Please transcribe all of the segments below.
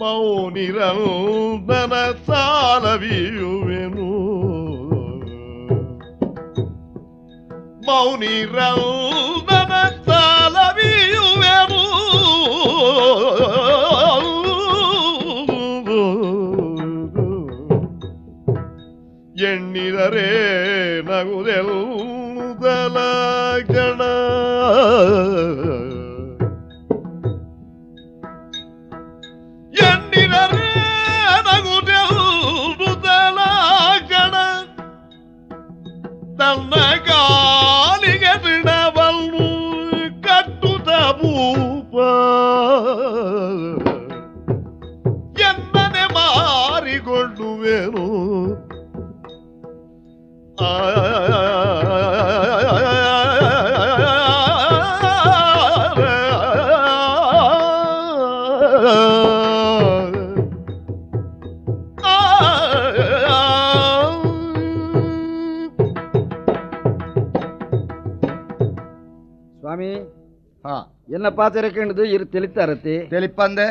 ಮೌನಿರಂದನ ಸಾಲವಿಯುವೆನು ಮೌನಿರಂದನ ಸಾಲವಿಯುವೆನು ಎಣ್ಣಿದರೆ ನಗುದೆಲ್ಲುದಲ ಗಣ ಎಣ್ಣಿದರೆ ನಗುದೆಲ್ಲುದಲ ಗಣ ತನ್ನ ಕಾಲಿಗೆ ಋಣವನ್ನು ಕಟ್ಟುತ್ತ ಭೂಪ ಎನ್ನನೆ ಮಾರಿಕೊಳ್ಳುವೆನು ಸ್ವಾಮಿ ಎನ್ನ ಪಾತೆರೆ ಕೇಳಿದು ಇರು ತಿಳಿತಾರತಿ ತಿಳಿಪಂದೆ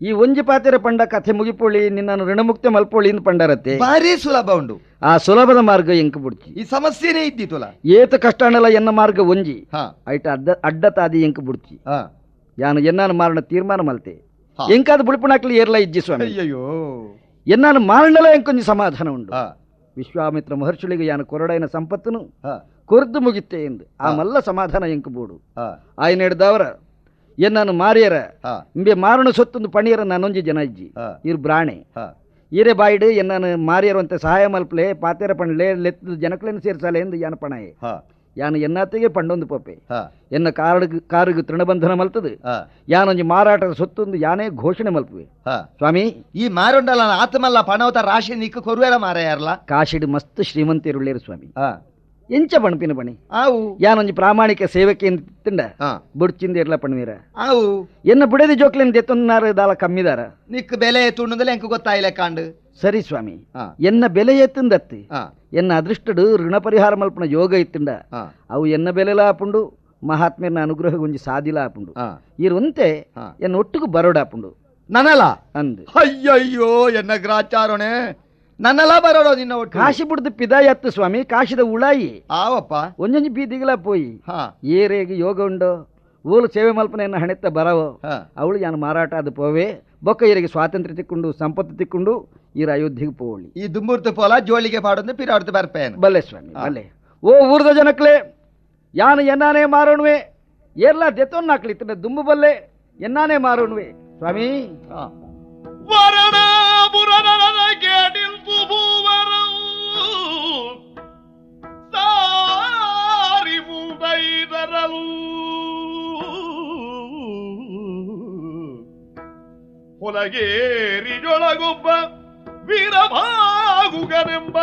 ಈ ಒಂಜಿ ಪಾತೆರೆ ಪಂಡ ಕಥೆ ಮುಗಿಪೋಳಿ ನಿನ್ನನ್ನು ಋಣಮುಕ್ತ ಮಲ್ಪೋಳಿ ಇಂದು ಪಂಡರತ್ತೆ ಭಾರಿ ಸುಲಭ ಉಂಡು ಆ ಸುಲಭದ ಮಾರ್ಗ ಎಂಕ ಬುಡ್ಚಿ ಈ ಸಮಸ್ಯೆನೇ ಇದ್ದಿತ್ತುಲ ಏತ ಕಷ್ಟನಲ್ಲ ಎನ್ನ ಮಾರ್ಗ ಒಂಜಿ ಹಾ ಐಟ ಅಡ್ಡ ತಾದಿ ಎಂಕ ಬುಡ್ಚಿ ಹಾ ಯಾನು ಎನ್ನಾನು ಮಾರಣ ತೀರ್ಮಾನ ಮಲ್ತೆ ಎಂಕಾದ ಬುಳಿಪುಣಾಕ್ಲಿ ಏರ್ಲ ಇಜ್ಜಿ ಸ್ವಾಮಿ ಅಯ್ಯಯ್ಯೋ ಎನ್ನಾನು ಮಾರಣಲ ಎಂಕೊಂಜಿ ಸಮಾಧಾನ ಉಂಡು ಹಾ ವಿಶ್ವಾಮಿತ್ರ ಮಹರ್ಷಿಗಳಿಗೆ ಯಾನು ಕೊರಡೈನ ಸಂಪತ್ತನು ಹಾ ಕೊರ್ದು ಮುಗಿತ್ತೆ ಎಂದು ಆ ಮಲ್ಲ ಸಮಾಧಾನ ಎಂಕ ಬೋಡು ಹಾ ಆಯ್ನ ಹಿಡ್ದವರ ಎನ್ನಾನು ಮಾರಿಯರ ಹಾ ಇಂಬೆ ಮಾರಣ ಸೊತ್ತೊಂದು ಪಣಿಯರ ನಾನೊಂಜಿ ಜನ ಇಜ್ಜಿ ಹಾ ಇರು ಬ್ರಾಣೆ ಹಾ ಈರೆ ಬಾಯಿಡು ಎನ್ನಾನು ಮಾರಿಯರಂತೆ ಸಹಾಯ ಮಲ್ಪಲೆ ಪಾತೆರ ಪಂಡ್ಲೆ ಲೆತ್ತು ಜನಕ್ಲೇನು ಸೇರ್ಸಾಲೆ ಎಂದು ಯಾನ ಪಣಾಯೆ ಹಾ ಯಾನು ಎನ್ನಾತೆಗೆ ಪಂಡೊಂದು ಪೊಪ್ಪೆ ಹಾ ಎನ್ನ ಕಾರಿಗೆ ತೃಣಬಂಧನ ಮಲ್ತದು ಹಾ ಯಾನೊಂಜಿ ಮಾರಾಟದ ಸೊತ್ತೊಂದು ಯಾನೇ ಘೋಷಣೆ ಮಲ್ಪುವೆ ಹಾ ಸ್ವಾಮಿ ಈ ಮಾರುಂಡಲ್ಲ ಆತ್ಮಲ್ಲ ಪಣವತ ರಾಶಿ ನಿಕ್ಕ ಕೊರುವೆರ ಮಾರಾಯಾರಲ್ಲ ಕಾಶಿಡು ಮಸ್ತ್ ಶ್ರೀಮಂತಿರುಳ್ಳೇರು ಸ್ವಾಮಿ ಹಾ ಎಂಚ ಬಣ್ಪಿನ ಬಣಿ ಆವು ಯಾನೊಂಜಿ ಪ್ರಾಮಾಣಿಕ ಸೇವಕ್ಕೆ ತಿಂಡ ಹಾ ಬುಡ್ಚಿಂದ ಇರ್ಲ ಪಣ್ವೀರ ಆವು ಎನ್ನ ಬುಡದಿ ಜೋಕ್ಲೇನ್ ದೆತ್ತೊಂದಾರ ದಾಲ ಕಮ್ಮಿದಾರ ನಿಕ್ ಬೆಲೆ ತುಣ್ಣುದಲ್ಲ ಎಂಕ ಗೊತ್ತಾಯಿಲ್ಲ ಕಾಂಡು ಸರಿ ಸ್ವಾಮಿ ಹಾ ಎನ್ನ ಬೆಲೆ ಎತ್ತಂದತ್ತಿ ಹಾ ಎನ್ನ ಅದೃಷ್ಟಡು ಋಣ ಪರಿಹಾರ ಮಲ್ಪನ ಯೋಗ ಇತ್ತಿಂಡ ಹಾ ಅವು ಎನ್ನ ಬೆಲೆಲ ಆಪುಂಡು ಮಹಾತ್ಮೆರ್ನ ಅನುಗ್ರಹ ಗುಂಜಿ ಸಾದಿಲ ಆಪುಂಡು ಹಾ ಇರುವಂತೆ ಹಾ ಎನ್ನ ಒಟ್ಟಿಗೂ ಬರೋಡಾಪುಂಡು ನನ್ನಲ್ಲ ಅಂದು ಅಯ್ಯಯ್ಯೋ ಎನ್ನ ಗ್ರಾಚಾರಣೆ ನನ್ನಲ್ಲ ಬರೋಡು ನಿನ್ನ ಒಟ್ಟು ಕಾಶಿ ಬಿಡ್ದು ಪಿದಾಯತ್ತು ಸ್ವಾಮಿ ಕಾಶಿದ ಉಳಾಯಿ ಆವಪ್ಪ ಒಂಜೊಂಜಿ ಬೀದಿಗಲ ಪೋಯಿ ಹಾ ಏರೇಗೆ ಯೋಗ ಉಂಡು ಊಲು ಸೇವೆ ಮಲ್ಪನ ಎನ್ನ ಹಣೆತ್ತ ಬರವೋ ಹಾ ಅವಳು ಯಾನು ಮಾರಾಟ ಅದು ಪೋವೆ ಬೊಕ್ಕ ಈರಿಗೆ ಸ್ವಾತಂತ್ರ್ಯ ತಿಕ್ಕೊಂಡು ಸಂಪತ್ತು ತಿಕ್ಕೊಂಡು ಈರ ಅಯೋಧ್ಯೆಗೆ ಪೋವಳಿ ಈ ದುಮ್ಮೂರ್ತಿ ಪೋಲ ಜೋಳಿಗೆ ಪಾಡೋದು ಪಿರಾಡ್ತು ಬರ್ಪೇನು ಬಲ್ಲೆ ಸ್ವಾಮಿ ಬಲ್ಲೆ ಓ ಊರ್ದ ಜನಕ್ಲೆ ಯಾನು ಎನ್ನಾನೇ ಮಾರೋಣ್ವೆ ಏರ್ಲ ದೆತ್ತೊನ್ ಹಾಕ್ಲಿತ್ತ ದುಂಬು ಬಲ್ಲೆ ಎನ್ನಾನೇ ಮಾರೋಣ್ವೆ ಸ್ವಾಮಿ ವರಣಾಪುರನ ಕೇಟಿಲ್ಪು ಭೂವರಂ ಸಾರಿ ಮುಂದೈದರಲು ಹೊಲಗೇರಿಯೊಳಗೊಬ್ಬ ವೀರಭಾಗುಗನೆಂಬ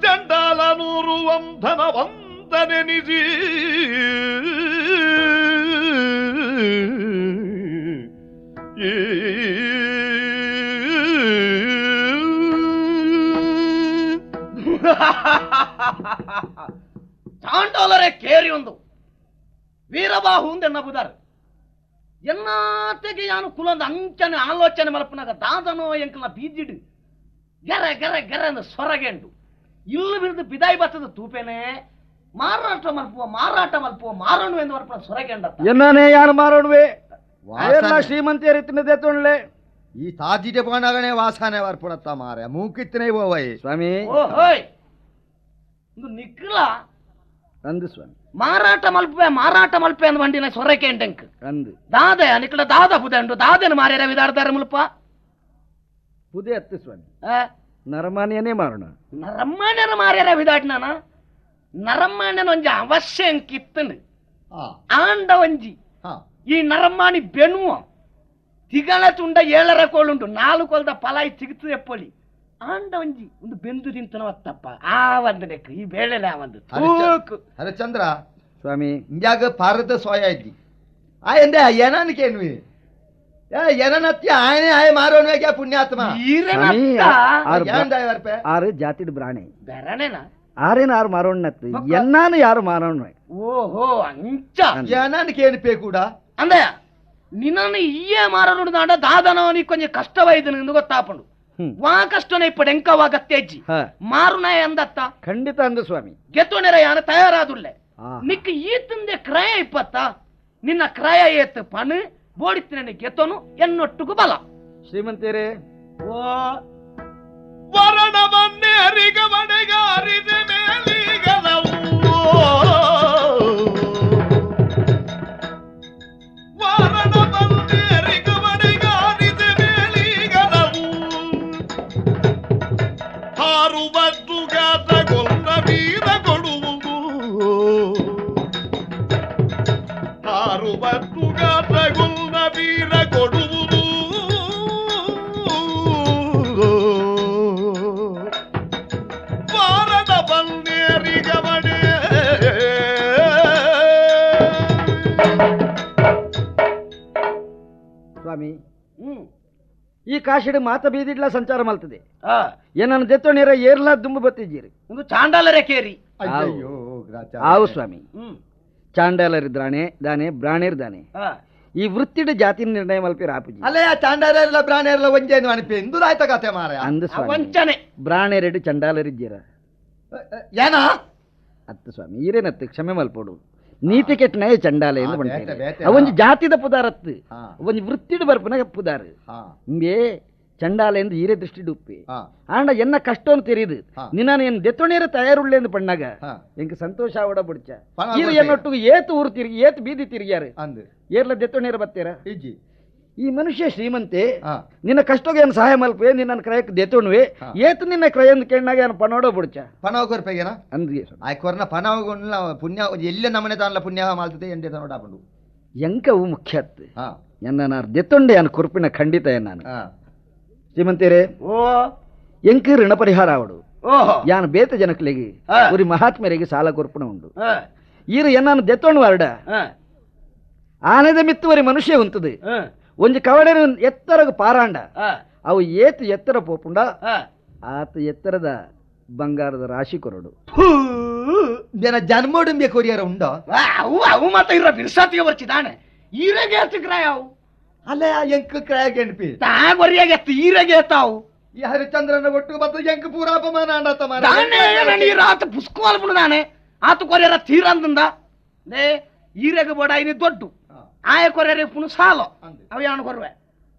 ಚಂಡಾಲ ನೂರುವಂ ಧನವಂತನೆನಿಸಿ ಚಾಂಡೋಲರೇ ಕೇರಿ ಒಂದು ವೀರಬಾಹು ಎಂದೆನ್ನಬುದಾರು ಎನ್ನಾತೆಗೆ ಯಾನು ಕುಲೊಂದು ಅಂಚನೆ ಆಲೋಚನೆ ಮಲ್ಪನಾಗ ದಾದನೋ ಎಂಕಲ್ನ ಬೀದಿಡು ಗೆರೆ ಗೆರೆ ಗೆರೆ ಅಂದ ಸೊರಗೆಂಡು ಇಲ್ಲಿ ಬಿರಿದು ಬಿದಾಯಿ ಬತ್ತದ ತೂಪೇನೆ ಮಾರಾಟ ಮಲ್ಪುವ ಮಾರೋಣ ಎಂದು ಮಲ್ಪನ ಸೊರಗೆಂಡ ಎನ್ನಾನೇ ಯಾನು ಮಾರೋಣ್ವೆ ಶ್ರೀಮಂತಿಯರಿತ್ತಿನ ದೆತ್ತೊಣ್ಲೆ ಈ ತಾಜಿಟೆ ಪೋಣಾಗಣೆ ವಾಸನೆ ಬರ್ಪುಡತ್ತ ಮಾರೆ ಮೂಕಿತ್ತನೇ ಹೋವೈ ಸ್ವಾಮಿ ಓಹೋಯ್ ಒಂದು ನಿಕ್ಲ ಅಂದು ಸ್ವಾಮಿ ಮಾರಾಟ ಮಲ್ಪೆ ಅಂದ ಬಂಡಿನ ಸೊರಕೆ ಎಂಟೆಂಕ್ ಅಂದು ದಾದೆ ನಿಕ್ಲ ದಾದ ಬುದಂಡು ದಾದೆನ ಮಾರ್ಯಾರ ವಿದಾಡ್ದಾರ ಮುಲ್ಪ ಪುದೆ ಹತ್ತು ಸ್ವಾಮಿ ನರಮಾನ್ಯನೇ ಮಾರೋಣ ನರಮ್ಮಾಣ್ಯರ ಮಾರ್ಯಾರ ವಿದಾಡ್ನಾನ ನರಮ್ಮಾಣ್ಯನ ಒಂಜಿ ಅವಶ್ಯ ಕಿತ್ತಂಡು ಆಂಡ ಒಂಜಿ ಈ ನರಮ್ಮಾಣಿ ಬೆಣುವ ತಿಗಳ ತುಂಡ 7 ಕೋಳುಂಟು 4 ಕೊಲ್ದ ಪಲಾಯಿ ಸಿಗುತ್ತದೆ ಎಪ್ಪೊಳಿ ಆಂಡ ಒಂಜಿ ಒಂದು ಬೆಂದು ತಿಂತನವತ್ತಪ್ಪ ಆ ಒಂದು ಲೆಕ್ಕ ಈ ಬೇಳೆಲೆ ಆ ಒಂದು ಹರಚಂದ್ರ ಸ್ವಾಮಿ ಇಂಜಾಗ ಪಾರದ ಸೋಯ ಇದ್ದಿ ಆ ಎಂದೆ ಏನನ್ಕೇನ್ವಿ ಏನತ್ತಿ ಆಯನೆ ಆಯ ಮಾರೋನ್ವೇಗ ಪುಣ್ಯಾತ್ಮ ಆರು ಜಾತಿಡ್ ಬ್ರಾಣೆ ಬೆರಣೆನ ಆರೇನು ಆರು ಮಾರೋಣ್ಣತ್ತು ಎನ್ನಾನು ಯಾರು ಮಾರೋಣ್ವೆ ಓಹೋ ಅಂಚ ಏನನ್ಕೇನ್ಪೇ ಕೂಡ ಅಂದೆ నిన్న ఇయ్యే మారనుండ దాదానని కొంచెం కష్టమైంది ఎందుకు ಗೊತ್ತಾಪಂಡು వా కష్టనే ఇప్పుడు ఇంకా వా గత్తేజ్జి మారునాయ అందత్త ಖಂಡಿತ ಅಂದ ಸ್ವಾಮಿ ಗೆತ್ತೋನೆರ ಯಾನ ತಯಾರಾದುಲ್ಲೆ ನಿಕ್ಕ ಈತಂದೆ ಕ್ರಯ ಇಪ್ಪತ್ತ ನಿನ್ನ ಕ್ರಯ ಏತ್ ಪಣ್ ಬೋಡಿತ್ತಿನ ಗೆತ್ತೋನು ಎನ್ನೊಟ್ಟುಗು ಬಲ ಶ್ರೀಮಂತರೇ ಓ ವರಣವನ್ನೇ ಅರಿಗಮನೆಗಾರಿದ ಮೇಲಿಗಲವು ವರಣವನ್ನೇ ಅರಿಗಮನೆಗಾರಿದ ಮೇಲಿಗಲವು ಹಾರುವದ್ದುಗಾತಗೊಲ್ಲ ವೀರ ಕೊಡುವುದು ಹಾರುವದ್ದುಗಾತಗೊಲ್ಲ ವೀರ ಕೊಡುವುದು ಸ್ವಾಮಿ ಈ ಕಾಶಿಡ ಮಾತ ಬೀದಿಡ್ಲ ಸಂಚಾರ ಮಲ್ತದೆ ಆ ಏನನ್ನು ದೆತ್ತೋಣಿರ ಏರ್ಲಾ ದುಂಬು ಬತ್ತಿದ್ದೀರಿ ಒಂದು ಚಾಂಡಾಲರೆ ಕೇರಿ ಅಯ್ಯಯ್ಯೋ ಆವು ಸ್ವಾಮಿ ಚಾಂಡಾಲರಿದ್ದಾನೆ ದಾನೆ ಬ್ರಾಣಿರ್ದಾನೆ ಈ ವೃತ್ತಿಡ ಜಾತಿ ನಿರ್ಣಯ ಮಲ್ಪಿ ರಾಪುಜಿ ಅಲ್ಲೇ ಆ ಚಾಂಡಾರೆಲ್ಲ ಪ್ರಾಣಿಯರೆಲ್ಲ ಒಂಜೇನು ಅನಿಪಿ ಎಂದುದಾಯ್ತ ಕತೆ ಮಾರ ಅಂದ ಸ್ವಾಮಿ ವಂಚನೆ ಬ್ರಾಣೆರೆಡು ಚಂಡಾಲರಿದ್ದೀರ ಏನ ಅತ್ತ ಸ್ವಾಮಿ ಈರೇನತ್ತು ಕ್ಷಮೆ ಮಲ್ಪೋಡು ನೀತಿ ಕೆಟ್ಟನೇ ಚಂಡಾಲ ಎಂದು ಬೇತೆ, ಬಂಟೆ ಬೇತೆ. ಅವೊಂಜಿ ಜಾತಿದ ಪುದಾರತ್ತು ಹಾ. ಒಂಜಿ ವೃತ್ತಿಡ್ ಬರ್ಪನ ಪುದಾರ ಹಾ ಹಿಂಗೆ ಚಂಡಾಲ ಎಂದು ಈರೆ ದೃಷ್ಟಿ ಉಪ್ಪಿ ಹಾ ಆಂಡ ಎನ್ನ ಕಷ್ಟವನ್ನು ತೆರೀದು ಹಾ. ನಿನ್ನ ಏನು ದೆತ್ತೊಣೇರ ತಯಾರುಳ್ಳೆ ಎಂದು ಪಣ್ಣಾಗ ಹಾ ಎಂಕ ಸಂತೋಷ ಅವಡ ಬಿಡ್ಚ ಪಣ ಈರು ಕೊಡ್ತೀಯ? ಎನ್ನೊಟ್ಟಿಗೆ ಏತು ಊರು ತಿರುಗಿ ಏತು ಬೀದಿ ತಿರುಗ್ಯಾರ ಅಂದು ಏರ್ಲ ದೆತ್ತೊಣೇರ ಬತ್ತೇರ ಇಜ್ಜಿ ಈ ಮನುಷ್ಯ ಶ್ರೀಮಂತೆ ಹಾ ನಿನ್ನ ಕಷ್ಟಗೆ ಏನು ಸಹಾಯ ಮಲ್ಪೆ ನಿನ್ನ ಕ್ರಯಕ್ಕೆ ದೆತ್ತೊಣವೆ ಹಾ. ಏತು ನಿನ್ನ ಕ್ರಯ ಎಂದು ಕೇಳಿನಾಗ ಏನು ಪಣೋಡ ಬಿಡ್ಚ ಪಣವ ಕೊರ್ಪೆಗೆನ ಅಂದ್ಗೆ ಆಯ್ಕೊರ್ನ ಪಣವಗೊಂಡ್ಲ ಪುಣ್ಯ ಎಲ್ಲ ನಮ್ಮನೆ ತಾನ್ಲ ಪುಣ್ಯ ಮಾಲ್ತದೆ ಎಂಡೆ ನೋಡಾಪಂಡು ಎಂಕವು ಮುಖ್ಯ ಅತ್ತು ಹಾ ಎನ್ನ ನಾನು ದೆತ್ತೊಂಡೆ ಅನ್ ಕುರ್ಪಿನ ಖಂಡಿತ ನಾನು ಹಾ ಶ್ರೀಮಂತೇರೆ ಓ ಎಂಕ ಋಣ ಪರಿಹಾರ ಅವಡು ಓಹೋ ಯಾನ್ ಬೇತ ಜನಕ್ಲೆಗೆ ಹಾ. ಉರಿ ಮಹಾತ್ಮರಿಗೆ ಸಾಲ ಕೊರ್ಪಣ ಉಂಡು ಹಾ ಈರು ಎನ್ನಾನು ದೆತ್ತೊಂಡು ವಾರ್ಡ ಹಾ ಆನೆದ ಮಿತ್ತುವರಿ ಮನುಷ್ಯ ಉಂತದು ಹಾ ಒಂಜಿ ಕವಡೆನ ಎತ್ತರಗ ಪಾರಾಂಡ ಹಾ ಅವು ಏತು ಎತ್ತರ ಪೋಪುಂಡ ಹಾ ಆತ ಎತ್ತರದ ಬಂಗಾರದ ರಾಶಿ ಕೊರಡು ಜನ ಜನ್ಮೋಡುಂಬೆ ಕೊರಿಯರ ಉಂಡೋ ಅವು ಅವು ಮಾತ ಇರೋ ಬಿರ್ಸಾತಿಗೆ ಬರ್ಚಿದಾನೆ ಈರೆಗೆ ಎತ್ತಿಕ್ರಾಯ ಅವು ಅಲ್ಲೇ ಆ ಎಂಕ ಕ್ರಯಕ್ಕೆ ಎನ್ಪಿ ತಾ ಗೊರಿಯಾಗೆ ಎತ್ತು ಈರೆಗೆ ಎತ್ತಾವು ಈ ಹರಿಶ್ಚಂದ್ರನ ಒಟ್ಟು ಮತ್ತು ಎಂಕ ಪೂರಾಪಮಾನ ಅಂಡತ ಮಾರ ದಾನೆ ನೀರು ಆತ ಪುಸ್ಕೋಲ್ ಬಿಡುದಾನೆ ಆತ ಕೊರಿಯರ ತೀರಂದಿಂದ ಲೇ ಈರೆಗೆ ಬೋಡ ini ದೊಡ್ಡು ಆಯ ಕೊರಿಯರೆ ಪುನು ಸಾಲು ಅವ ಯಾಣ ಕೊರ್ವೆ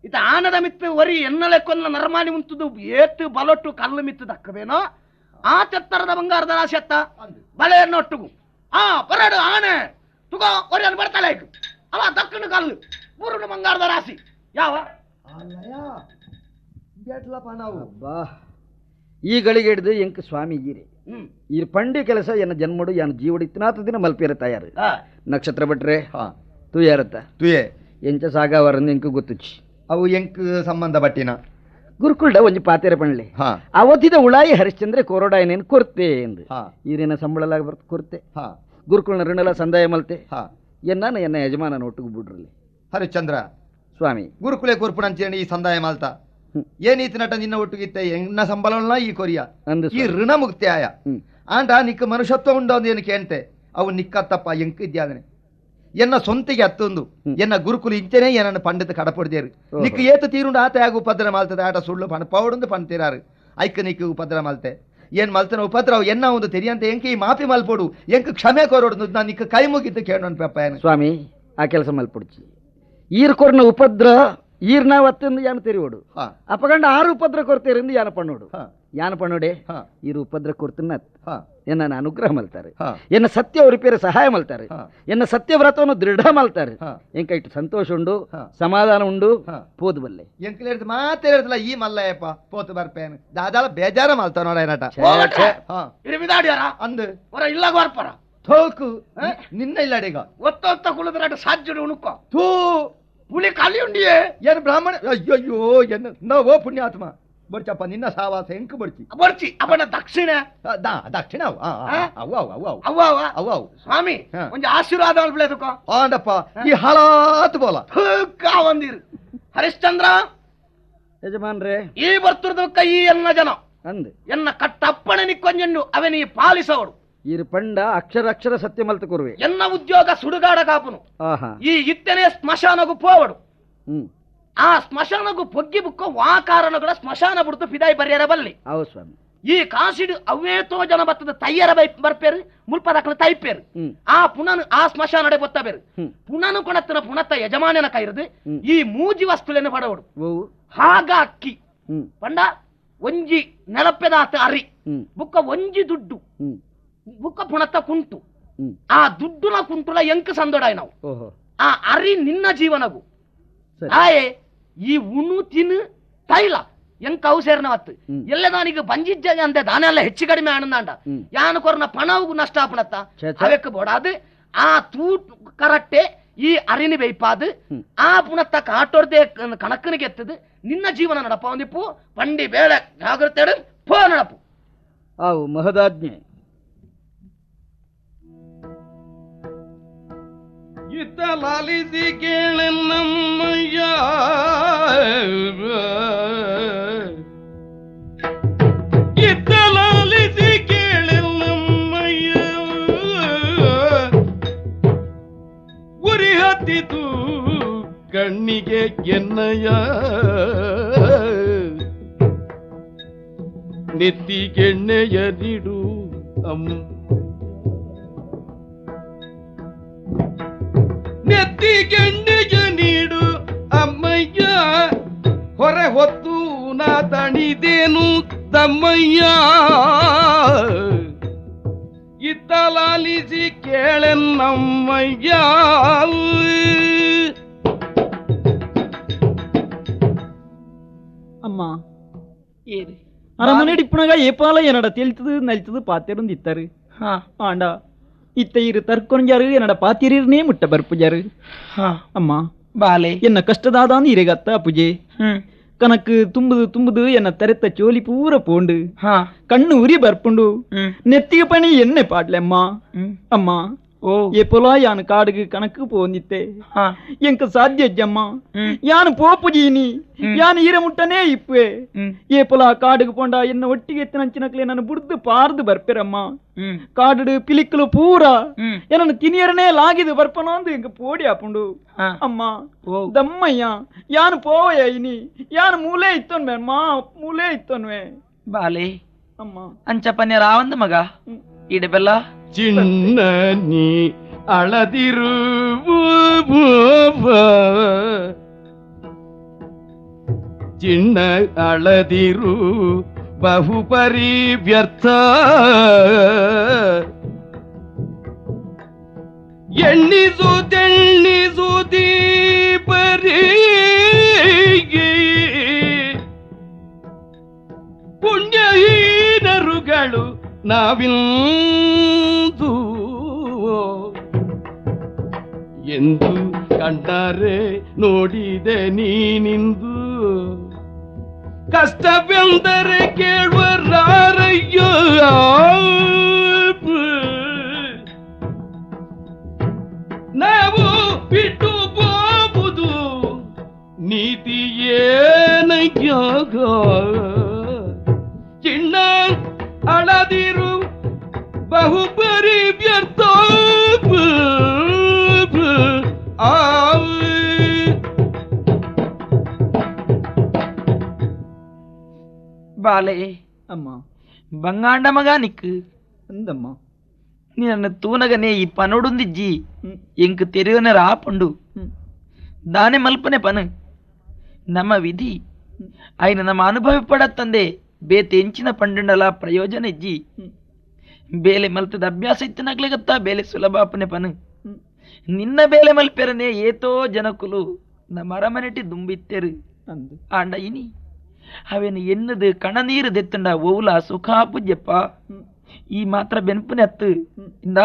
ಇತ ಆನದ ಮಿತ್ತು ವರಿ ಎನ್ನಲೆ ಕೊನ್ನ ನರಮಾನಿ ಉಂತುದು ಏತು ಬಲೊಟ್ಟು ಕಲ್ಲು ಮಿತ್ತು ದಕ್ಕಬೇನೋ ಆ ತೆತ್ತರದ ಬಂಗಾರದ ರಾಶಿ ಎತ್ತ ಬಳೆಯನ್ನು ಒಟ್ಟುಗು ಆ ಬರಡು ಆನೆ ತುಗೋ ಕೊರಿಯನ್ ಬರ್ತಾಳೆ ಅವ ದಕ್ಕನು ಕಲ್ಲು ಮೂರು ಬಂಗಾರದ ರಾಶಿ ಯಾವ ಅಲ್ಲಯ್ಯ ಬೇಟ್ಲಪ್ಪ ನಾವು ಅಬ್ಬಾ ಈ ಗಳಿಗೆ ಹಿಡಿದು ಎಂಕ ಸ್ವಾಮಿ ಈರೆ ಈ ಪಂಡಿ ಕೆಲಸ ಎನ್ನ ಜನ್ಮಡು ಯಾನ ಜೀವಡಿ ಇತ್ತನಾತ ದಿನ ಮಲ್ಪೇರ ತಯಾರು ಆ, ನಕ್ಷತ್ರ ಭಟ್ರೆ ಹಾ ತೂ ಯಾರತ್ತ ತುಯೆ ಎಂಚ ಸಾಗವರನ್ನು ಎಂಕ ಗೊತ್ತುಚ್ಚಿ ಅವು ಎಂಕ್ ಸಂಬಂಧ ಬಟ್ಟಿನ ಗುರುಕುಲ್ಡ ಒಂಜಿ ಪಾತೆರ ಪಣ್ಲೆ ಹಾ ಅವತ್ತಿದ ಉಳಾಯಿ ಹರಿಶ್ಚಂದ್ರೆ ಕೊರೋಡಾಯನೇನು ಕೊರ್ತೆ ಎಂದು ಹಾ ಈರೇನ ಸಂಬಳಲಾಗ ಬರ್ತ ಕೊರ್ತೆ ಹಾ ಗುರುಕುಲ್ನ ಋಣಲ ಸಂದಾಯ ಮಲ್ತೆ ಹಾ ಎನ್ನ ಎನ್ನ ಯಜಮಾನನ ಒಟ್ಟಿಗೆ ಬಿಡ್ರಲ್ಲಿ ಹರಿಶ್ಚಂದ್ರ ಸ್ವಾಮಿ ಗುರುಕುಲೆ ಕೊರ್ಪುಣಂಚೇಣಿ ಈ ಸಂದಾಯ ಮಾಲ್ತ ಏನೀತಿ ನಟ ನಿನ್ನ ಒಟ್ಟುಗಿತ್ತ ಎನ್ನ ಸಂಬಳನ ಈ ಕೊರಿಯ ಅಂದು ಈ ಋಣ ಮುಕ್ತಿ ಆಯ ಆಂಡ ನಿಕ್ಕ ಮನುಷ್ಯತ್ವ ಉಂಡೊಂದು ಏನು ಕೇಂತೆ ಅವು ನಿಕ್ಕತ್ತಪ್ಪ ಎಂಕ ಇದ್ಯಾದನೆ ಎನ್ನ ಸೊಂತಿಗೆ ಹತ್ತೊಂದು ಎನ್ನ ಗುರುಕುಲ ಇಂಚನೆ ಏನನ್ನು ಪಂಡಿತ ಕಡಪೊಡ್ದೇರು ನಿಕ್ಕ ಏತು ತೀರುಂಡು ಆತ ಯಾಗ ಉಪದ್ರ ಮಾಲ್ತದೆ ಆಟ ಸುಳ್ಳು ಪಣ ಪೌಡುಂದು ಪಣ್ತೀರಾರು ಐಕ ನಿಕ್ಕ ಉಪದ್ರ ಮಾಲ್ತೆ ಏನ್ ಮಲ್ತನ ಉಪದ್ರ ಎನ್ನ ಒಂದು ತೆರಿಯಂತ ಎಂಕ ಈ ಮಾಪಿ ಮಲ್ಪೋಡು ಎಂಕ ಕ್ಷಮೆ ಕೋರೋಡು ನಾನು ನಿಕ್ಕ ಕೈ ಮುಗಿದ್ದು ಕೇಳೋಣ ಪಪ್ಪ ಏನು ಸ್ವಾಮಿ ಆ ಕೆಲಸ ಮಲ್ಪುಡ್ಚಿ ಈರ್ ಕೊರ್ನ ಉಪದ್ರ ಈರ್ನ ಒತ್ತಂದು ಯಾನ ತೆರಿವೋಡು ಹಾ ಅಪಗಂಡ ಆರು ಉಪದ್ರ ಕೊರ್ತೇರಿಂದ ಯಾನ ಪಣ್ಣೋಡು ಹಾ ಯಾನ ಪಣ್ಣೋಡೆ ಹಾ ಈರು ಉಪದ್ರ ಕೊರ್ತನ ಹಾ ಎನ್ನ ಅನುಗ್ರಹ ಮಲ್ತಾರೆ ಹಾ ಎನ್ನ ಸತ್ಯ ಉರಿಪೇರ ಸಹಾಯ ಮಲ್ತಾರೆ ಹಾ ಎನ್ನ ಸತ್ಯ ವ್ರತವನ್ನು ದೃಢ ಮಲ್ತಾರೆ ಹಾ ಎಂಕ ಇಟ್ಟು ಸಂತೋಷ ಉಂಡು ಹಾ. ಸಮಾಧಾನ ಉಂಡು ಹಾ. ಪೋದು ಬಲ್ಲೆ ಎಂಕಲ್ ಹೇಳ್ತ ಮಾತೇ ಹೇಳ್ತಲ್ಲ ಈ ಮಲ್ಲಯ್ಯಪ್ಪ ಪೋತು ಬರ್ಪೇನು ದಾದಾಳ ಬೇಜಾರ ಮಲ್ತಾವ ನೋಡ ಏನಟ ಹೋಗಟ್ರೆ. ಹಾ ಇರು ಬಿದಾಡ್ಯಾರ ಅಂದು ಹೊರ ಇಲ್ಲಾಗ ಬರ್ಪಾರ ಥೋಕು ನಿನ್ನ ಇಲ್ಲಡೀಗ ಒತ್ತ ಕುಳಿದ್ರೆ ಸಾಧ್ಯ ಉಣುಕೋ ಥೂ ಪುಲಿ ಖಾಲಿ ಉಂಡಿಯೇ ಏನು ಬ್ರಾಹ್ಮಣ ಅಯ್ಯಯ್ಯೋ ಏನು ನಾವು ಪುಣ್ಯಾತ್ಮ ಬರ್ಚಪ್ಪ ನಿನ್ನ ಸಾವಾಸ ಎಂಕ ಬರ್ಚಿ ಬರ್ಚಿ ಅವನ ದಕ್ಷಿಣ ದಕ್ಷಿಣ ಅವು ಅವು ಅವು ಅವು ಅವು ಅವ್ವ ಅವ್ವ ಅವು ಅವು ಸ್ವಾಮಿ ಹಾ. ಒಂಜಿ ಆಶೀರ್ವಾದ ಅಲ್ಬಿಡೇದುಕೋ ಆಂಡಪ್ಪ ಈ ಹಳಾತ್ ಬೋಲ ಒಂದಿರು ಹರಿಶ್ಚಂದ್ರ ಯಜಮಾನ್ರೆ ಈ ಬರ್ತುರ್ದ ಕೈ ಎನ್ನ ಜನ ಅಂದ್ ಎನ್ನ ಕಟ್ಟಪ್ಪಣೆ ನಿಕ್ಕೊಂಜೆಂಡು ಅವನಿ ಪಾಲಿಸವಡು ಇರು ಪಂಡ ಅಕ್ಷರ ಅಕ್ಷರ ಸತ್ಯ ಮಲ್ತ ಕೊರುವೆ ಎನ್ನ ಉದ್ಯೋಗ ಸುಡುಗಾಡ ಕಾಪುನು ಆಹಾ ಈ ಇತ್ತನೆ ಸ್ಮಶಾನಗು ಪೋವಡು ಹ್ಮ್ ಆ ಸ್ಮಶಾನಗು ಪೊಗ್ಗಿ ಬುಕ್ಕ ವಾ ಕಾರಣಗಳ ಸ್ಮಶಾನ ಬಿಡ್ತು ಪಿದಾಯಿ ಬರ್ಯಾರ ಬಲ್ಲಿ ಅವು ಸ್ವಾಮಿ ಈ ಕಾಸಿಡು ಅವೇತೋ ಜನ ಬರ್ತದ ತಯ್ಯರ ಬರ್ಪೇರು ಮುಲ್ಪದಾಕಲ ತೈಪೇರು ಆ ಪುನನು ಆ ಸ್ಮಶಾನಡೆ ಬತ್ತಬೇರು ಪುನನು ಕೊಣತ್ತನ ಪುಣತ್ತ ಯಜಮಾನನ ಕೈರದು ಈ ಮೂಜಿ ವಸ್ತುಲೇನು ಪಡವಡು ಹಾಗ ಅಕ್ಕಿ ಪಂಡ ಒಂಜಿ ನೆಲಪ್ಪೆದಾತ ಅರಿ ಬುಕ್ಕ ಒಂಜಿ ದುಡ್ಡು ಬುಕ್ಕ ಪುಣತ್ತ ಕುಂಟು ಆ ದುಡ್ಡುನ ಕುಂಟುಲ ಎಂಕ ಸಂದೋಡಾಯ್ ನಾವು ಆ ಅರಿ ನಿನ್ನ ಜೀವನಗು ಆಯೆ ಈ ಉಣು ತಿನ್ನು ತೈಲ ಎಂಕ ಅವು ಸೇರ್ನವತ್ತು ಎಲ್ಲ ನಾನೀಗ ಬಂಜಿಜ್ಜ ಅಂದೆ ದಾನೆಲ್ಲ ಹೆಚ್ಚು ಕಡಿಮೆ ಆನಂದಾಂಡ ಯಾನು ಕೊರನ ಪಣವು ನಷ್ಟ ಆಪಣತ್ತ ಅವಕ್ಕೆ ಬೋಡಾದು ಆ ತೂಟ್ ಕರಟ್ಟೆ ಈ ಅರಿನಿ ಬೈಪಾದು ಆ ಪುಣತ್ತ ಕಾಟೋರ್ದೆ ಕಣಕ್ಕನಿಗೆ ಎತ್ತದು ನಿನ್ನ ಜೀವನ ನಡಪ ಒಂದಿಪ್ಪು ಪಂಡಿ ಬೇಳೆ ಜಾಗ್ರತೆ ಪೋ ನಡಪು ಅವು ಮಹದಾಜ್ಞೆ ಇತ್ತಲಾಲಿಸಿ ಕೇಳನ್ನಮ್ಮಯ್ಯ ಇತ್ತಲಾಲಿಸಿ ಕೇಳನ್ನಮ್ಮಯ್ಯ ಉರಿ ಹತ್ತಿತು ಕಣ್ಣಿಗೆ ಎನ್ನಯ್ಯ ನೆತ್ತಿಗೆಣ್ಣೆಯ ನಿಡು ಅಮ್ಮ ನೆತ್ತಿಗೆಣ್ಣೆಯ ನೀಡು ಅಮ್ಮಯ್ಯ ಹೊರೆ ಹೊತ್ತು ನಾ ತಣಿದೇನು ತಮ್ಮಯ್ಯ ಇತ್ತಲಾಲಿಸಿ ಕೇಳೆನ್ನಮ್ಮಯ್ಯ ಅಮ್ಮ ಅರಮನೆ ಡಿಪ್ಪಣಗ ಏಪಾಲ ಏನಡ ತೇಲ್ತದು ನಲ್ತದು ಪಾತೆರೊಂದು ಇತ್ತಾರೆ ಆಂಡ ಇತ್ತ ಇರು ತರ್ಕೊಂಜಾರು ಏನಡ ಪಾತಿರಿರ್ನೇ ಮುಟ್ಟ ಬರ್ಪುಜಾರು ಅಮ್ಮ ಬಾಲೆ ಎನ್ನ ಕಷ್ಟದಾದಾಂದು ಇರೆಗತ್ತ ಅಪ್ಪುಜೆ ಕನಕ್ ತುಂಬುದು ಎನ್ನ ತೆರೆತ್ತ ಚೋಲಿ ಪೂರ ಪೋಂಡು ಕಣ್ಣು ಉರಿ ಬರ್ಪುಂಡು ನೆತ್ತಿಗೆ ಪಣಿ ಎಣ್ಣೆ ಪಾಡ್ಲೆ ಅಮ್ಮ ಅಮ್ಮ ಏಪೊಲ ಯಾನು ಕಾಡುಗೆ ಕಣக்கு போந்தித்தே ಎಂಕ ಸಾಧ್ಯ ಅಜ್ಜಮ್ಮ ಯಾನು ಪೋಪುಜೀನಿ ಯಾನು ಈರ ಮುಟ್ಟನೇ ಇಪ್ಪೆ ಏಪೊಲ ಕಾಡುಗೆ ಪೋಂಡ ಎನ್ನ ಒಟ್ಟಿಗೆ ಎತ್ತಿನಂಚಿನಕ್ಲೆ ನಾನು ಬುಡ್ದು ಪಾರ್ದು ಬರ್ಪೆರಮ್ಮ ಕಾಡು ಪಿಲಿಕ್ಕಲು ಪೂರ ಏನನ್ನು ತಿನಿಯರನೇ ಲಾಗಿದು ಬರ್ಪನೊಂದು ಎಂಕ ಪೋಡಿ ಆಪುಂಡು ಅಮ್ಮ ದಮ್ಮಯ್ಯ ಯಾನು ಪೋವಯ್ಯ ಇನಿ ಯಾನು ಮೂಲೆ ಇತ್ತೊನ್ವೆ ಅಮ್ಮ ಮೂಲೆ ಇತ್ತೊನ್ವೆ ಬಾಲೆ ಅಮ್ಮ ಅಂಚಪನ್ಯ ರಾವಂದ ಮಗ ಇಡಬೆಲ್ಲ ಚಿನ್ನ ನೀ ಅಳದಿರು ಚಿನ್ನ ಅಳದಿರು ಬಹುಪರಿ ವ್ಯರ್ಥ ಎಣ್ಣಿಸು ದೀಪರಿ ಪುಣ್ಯಹೀನರುಗಳು ನಾವಿಂದು ಎಂದು ಕಂಡರೆ ನೋಡಿದೆ ನೀನಿಂದು ಕಷ್ಟವೆಂದರೆ ಕೇಳುವರಾರಯ್ಯ ನಾವು ಬಿಟ್ಟು ಹೋಗುವುದು ನೀತಿ ಏನಯ್ಯ ಚಿನ್ನ ಅಳದಿರು ಬಹುಪರಿ ವ್ಯರ್ಥ ಬಾಲೆ ಅಮ್ಮ ಬಂಗಾಂಡ ಮಗ ನಿಕ್ಕು ಅಂದಮ್ಮ ನೀನು ತೂನಗನೆ ಈ ಪನೊಡುಂದಿಜ್ಜಿ ಎಂಕ್ ತೆರೆಯೋನೆ ರಾಪುಂಡು ದಾನೆ ಮಲ್ಪನೆ ಪನ ನಮ್ಮ ವಿಧಿ ಆಯ್ನ ನಮ್ಮ ಅನುಭವ ಪಡತ್ತಂದೆ ಬೇತೆ ಎಂಚಿನ ಪಂಡುಂಡಲ ಪ್ರಯೋಜನ ಇಜ್ಜಿ ಬೇಲೆ ಮಲ್ತದ ಅಭ್ಯಾಸ ಇತ್ತನಾಗ್ಲಿಗತ್ತ ಬೇಲೆ ಸುಲಭಾಪನೆ ಪನ ನಿನ್ನ ಬೇಲೆ ಮಲ್ಪೆರನೆ ಏತೋ ಜನಕುಲು ನಮ್ಮ ಅರಮನೆಟಿ ದುಂಬಿತ್ತೆರು ಆಂಡ ಇನಿ ಅವೇನು ಎನ್ನದು ಕಣನೀರು ದೆತ್ತಂಡ ಓವುಲ ಸುಖಾಪುಜ್ಯಪ್ಪ ಈ ಮಾತ್ರ ಬೆನ್ಪುನೆ ಅತ್ತು ಇಂದ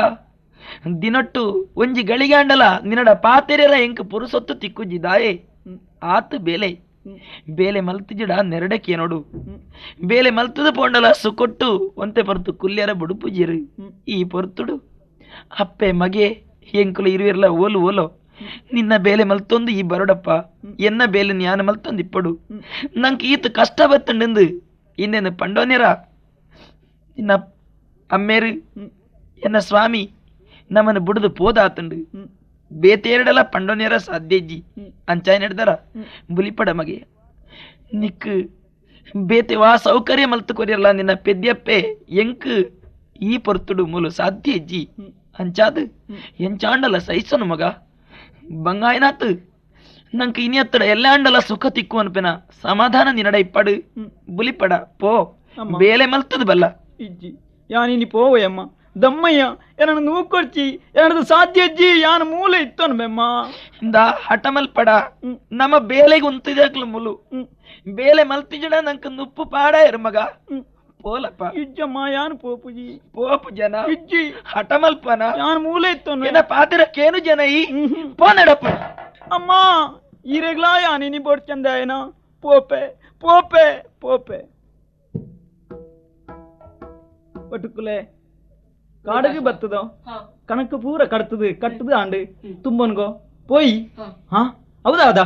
ದಿನೊಟ್ಟು ಒಂಜಿ ಗಳಿಗಾಂಡಲ ನಿನ್ನಡ ಪಾತೆರೆರ ಎಂಕ ಪುರುಸೊತ್ತು ತಿಕ್ಕುಜ್ಜಿದಾಯೆ ಆತು ಬೇಲೆ ಬೇಲೆ ಮಲ್ತಿಜಿಡ ನೆರಡಕ್ಕೆ ನೋಡು ಬೇಲೆ ಮಲ್ತದ ಪೋಂಡಲ ಸುಕೊಟ್ಟು ಒಂತೆ ಪೊರ್ತು ಕುಲ್ಯರ ಬುಡುಪುಜಿರು ಈ ಪೊರ್ತುಡು ಅಪ್ಪೆ ಮಗೆ ಎಂಕುಲು ಇರುವಿರಲ ಓಲು ಓಲೋ ನಿನ್ನ ಬೇಲೆ ಮಲ್ತೊಂದು ಈ ಬರೋಡಪ್ಪ ಎನ್ನ ಬೇಲೆ ನ್ಯಾನ ಮಲ್ತೊಂದು ಇಪ್ಪಡು ನಂಗೆ ಈತ ಕಷ್ಟ ಬತ್ತಂಡು ಇನ್ನೇನು ಪಂಡೋನೇರ ನಿನ್ನ ಅಮ್ಮೇರು ಎನ್ನ ಸ್ವಾಮಿ ನಮ್ಮನ್ನು ಬುಡದು ಪೋದಾತಂಡು ಬೇತೇರಡಲ ಪಂಡೋನೇರ ಸಾಧ್ಯಜ್ಜಿ ಅಂಚಾಯ ನಡೆದಾರ ಬುಲಿಪಡ ಮಗೆ ನಿಕ್ ಬೇತೆ ವಾ ಸೌಕರ್ಯ ಮಲ್ತು ಕೊರಿಯಲ್ಲ ನಿನ್ನ ಪೆದ್ಯಪ್ಪೆ ಎಂಕ್ ಈ ಪೊರ್ತುಡು ಮೂಲು ಸಾಧ್ಯ ಅಜ್ಜಿ ಅಂಚಾದ ಎಂಚಾಂಡಲ ಸೈಸನು ಮಗ ಬಂಗಾಯನಾತ್ ನಂಕ ಇನಿಯತ್ತಡ ಎಲ್ಲಾಂಡಲ ಸುಖ ತಿಕ್ಕು ಅನ್ಪೆನ ಸಮಾಧಾನ ನಿನ್ನಡ ಇಪ್ಪಡು ಬುಲಿಪಡ ಪೋ ಬೇಲೆ ಮಲ್ತದ ಬಲ್ಲ ಇಜ್ಜಿ ಯಾನಿನಿ ಪೋವಯಮ್ಮ ದಮ್ಮಯ್ಯ ಏನನ್ನು ನೂಕೊಡ್ಚಿ ಏನದು ಸಾಧ್ಯ ಅಜ್ಜಿ ಯಾನ ಮೂಲೆ ಇತ್ತನು ಬೆಮ್ಮ ಇಂದ ಹಠಮಲ್ಪಡ ನಮ್ಮ ಬೇಲೆಗೆ ಉಂತಿದಾಕ್ಲ ಮುಲು ಬೇಲೆ ಮಲ್ತಿಜಡ ನಂಕ ನುಪ್ಪು ಪಾಡ ಇರು ಮಗ ಪೋಲಪ್ಪ ಇಜ್ಜಮ್ಮ ಯಾನು ಪೋಪುಜಿ ಪೋಪು ಜನ ಇಜ್ಜಿ ಹಠಮಲ್ಪನ ಯಾನ ಮೂಲೆ ಇತ್ತನು ಏನ ಪಾತಿರಕ್ಕೇನು ಜನ ಈ ಪೋನಡಪ್ಪ ಅಮ್ಮ ಈರೆಗ್ಲಾ ಯಾನಿನಿ ಬೋಡ್ಚಂದ ಏನ ಪೋಪೆ ಪೋಪೆ ಪೋಪೆ ಒಟ್ಟುಕುಲೆ ಕಾಡಿಗೆ ಬತ್ತದ ಕಣಕ್ಕೆ ಪೂರ ಕಟ್ಟದು ಆಂಡು ತುಂಬನ್ಗೋ ಪೋಯಿ ಹಾ ಹೌದಾ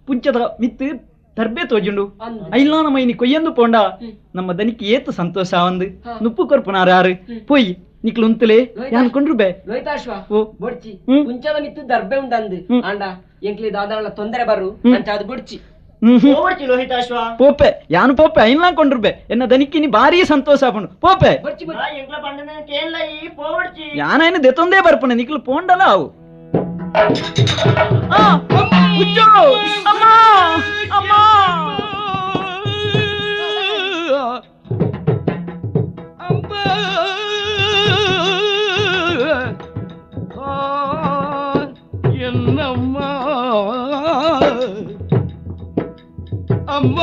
ಪುಂಚದ ಮಿತ್ತು ತರ್ಬೇ ತೋಜುಂಡು ಐಲಾನ ಮೈನಿ ಕೊಯ್ಯಂದು ಪೋಂಡ ನಮ್ಮ ದನಿಕ್ಕೆ ಏತು ಸಂತೋಷ ಒಂದು ನುಪ್ಪು ಕೊರ್ಪುನಾರ ಯಾರು ಪೋಯಿ ನಿಕ್ಲು ಉಂತಲೇ ಯಾನ್ ಕೊಂಡ್ರು ಬೇ ಲೋಹಿತಾಶ್ವ ಓ ಬೊಡ್ಚಿ ಪುಂಚದ ಮಿತ್ತು ದರ್ಬೆ ಉಂಡಂದು ಆಂಡ ಎಂಕ್ಲಿ ದಾದಾಳ ತೊಂದರೆ ಬರು ಅಂಚ ಅದು ಬೊಡ್ಚಿ ಬೊಡ್ಚಿ ಲೋಹಿತಾಶ್ವ ಪೋಪೆ ಯಾನು ಪೋಪೆ ಐಲ್ನಾ ಕೊಂಡ್ರು ಬೇ ಎನ್ನ ದನಿಕ್ಕಿನಿ ಭಾರಿ ಸಂತೋಷ ಪಂಡು ಪೋಪೆ ಬೊಡ್ಚಿ ಎಂಕ್ಲ ಪಂಡನ ಕೇಳಲ್ಲ ಈ ಪೋವಡ್ಚಿ ಯಾನೈನ ದೆತೊಂದೇ ಬರ್ಪಣೆ ನಿಕ್ಲು ಪೋಂಡಲ ಅವು ಉಜ್ಜೋ ಅಮ್ಮ ಅಮ್ಮ என்னம்மா ಅಮ್ಮ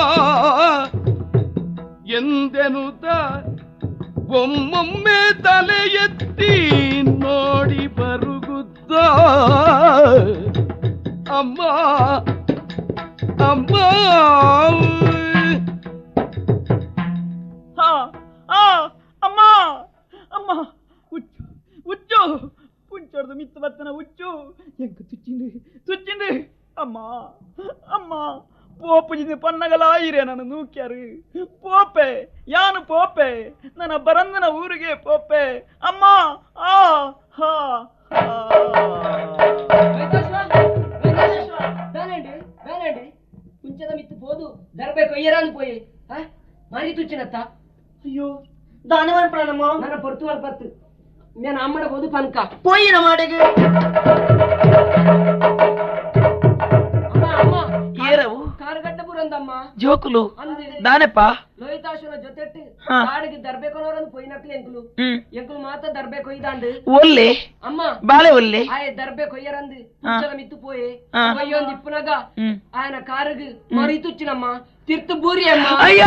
ಎಂದೆನುತ ಒಮ್ಮೊಮ್ಮೆ ತಲೆ ಎತ್ತಿ ನೋಡಿ ಬರುಗುತ್ತ ಅಮ್ಮ ಅಮ್ಮ ಅಮ್ಮ ಅಮ್ಮ ಉಚ್ಚು ಉಚ್ಚು ಪುಂಚೋಡ್ದು ಮಿತ್ತ ಬತ್ತನ ಉಚ್ಚು ಎಂಕ ತುಚ್ಚಿಂಡು ಅಮ್ಮ ಅಮ್ಮ ಪೋಪುಜಿನ ಪನ್ನಗಲಾಯಿರೆ ನನ್ನ ನೂಕ್ಯಾರು ಪೋಪೆ ಯಾನು ಪೋಪೆ ನನ್ನ ಬರಂದನ ಊರಿಗೆ ಪೋಪೆ ಅಮ್ಮ ಆ ಹಾ ಪುಂಚದ ಮಿತ್ತು ಪೋದು ದರ್ಬೆ ಕೊಯ್ಯರಾನು ಪೋಯಿ ಮಾರಿ ತುಚ್ಚಿನತ್ತ ಅಯ್ಯೋ ದಾನವನ್ ಪ್ರಾಣಮ್ಮ ನನ್ನ ಪೊರ್ತು ಪತ್ತು నేను అమ్మడ పోదు పనుక పోయిన మాడకి ಏರವು ಕಾರುಗಡ್ಡ ಬುರಂದಮ್ಮ ಜೋಕುಲು ದಾನೆಪ್ಪ ಲೋಹಿತಾಶ್ವರ ಜೊತೆಟ್ಟು ಕಾಡಿಗೆ ದರ್ಬೆ ಕೊನೋರನ್ನು ಪೋಯಿನಕ್ಲು ಎಂಕುಲು ಮಾತ ದರ್ಬೆ ಕೊಯ್ದಾಂಡು ಒಲ್ಲೆ ಅಮ್ಮ ಬಾಳೆ ಒಲ್ಲೆ ಆಯ ದರ್ಬೆ ಕೊಯ್ಯರಂದು ಪುಂಚದ ಮಿತ್ತು ಪೋಯೆ ಕೊಯ್ಯೊಂದು ಇಪ್ಪುನಗ ఆయన కారుగు మరీ తుచ్చినమ్మ తిర్తు బూరి అమ్మ ಅಯ್ಯ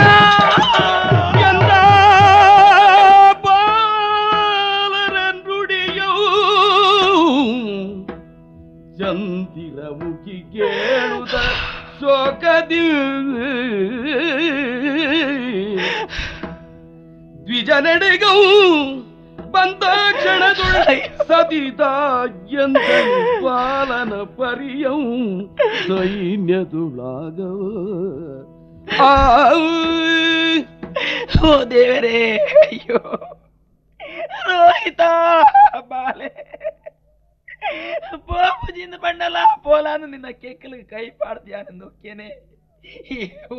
ಚಂದಿರಮುಖಿ ಕೇಳುದ ಶೋಕದಿ ದ್ವಿಜನೆಡೆಗೌ ಬಂದ ಕ್ಷಣದೊಳ ಸದಿತ ಎಂದ ಪಾಲನ ಪರಿಯಂ ಸೈನ್ಯದುಳಾಗವ ಓ ದೇವರೇ ಅಯ್ಯೋ ರೋಹಿತ ಬಾಲೆ ಪಾಪುಜಿಂದ ಬಂಡಲ ಪೋಲಾನು ನಿನ್ನ ಕೇಕಲು ಕೈ ಪಾಡ್ದ್ಯಾನೆಂದು ಕೇನೆ